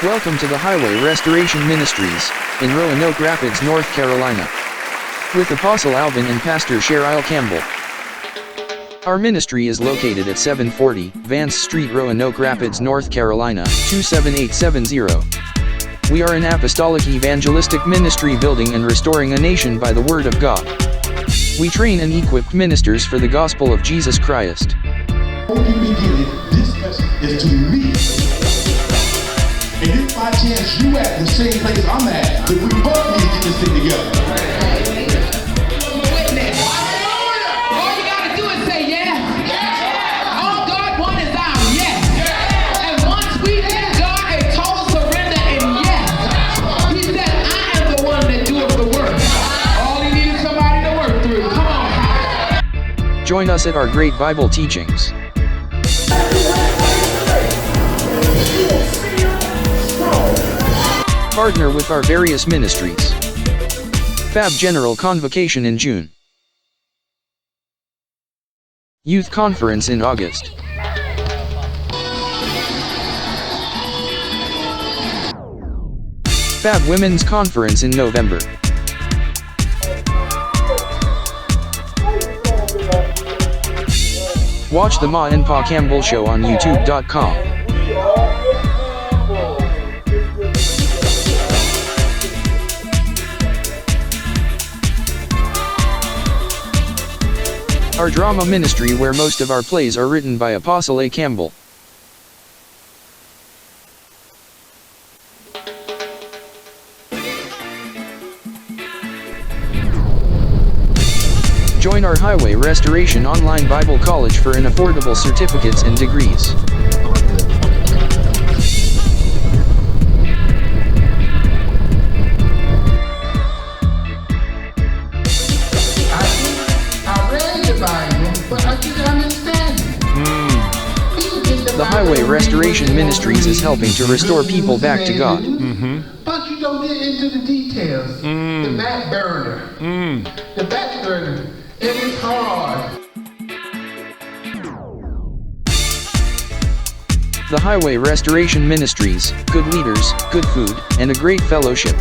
Welcome to the Highway Restoration Ministries, in Roanoke Rapids, North Carolina, with Apostle Alvin and Pastor Campbell. Our ministry is located at 740 Vance Street, Roanoke Rapids, North Carolina, 27870. We are an apostolic evangelistic ministry building and restoring a nation by the Word of God. We train and equip ministers for the gospel of Jesus Christ. This message is to me. And if by chance you at the same place I'm at, then we both need to get this thing together. Witness. All you gotta do is say yes. All God wants is our yes. And once we give God a total surrender and yes, He said, I am the one that doeth the work. All He needs is somebody to work through. Come on. Join us at our great Bible teachings. Partner with our various ministries. Fab General Convocation in June. Youth Conference in August. Fab Women's Conference in November. Watch the Ma and Pa Campbell Show on YouTube.com. Our drama ministry, where most of our plays are written by Apostle Campbell. Join our Highway Restoration Online Bible College for an affordable certificates and degrees. But I didn't understand it. The Highway Restoration Ministries is helping to restore people back to God. But you don't get into the details. The back burner. The back burner. And it's hard. The Highway Restoration Ministries, good leaders, good food, and a great fellowship.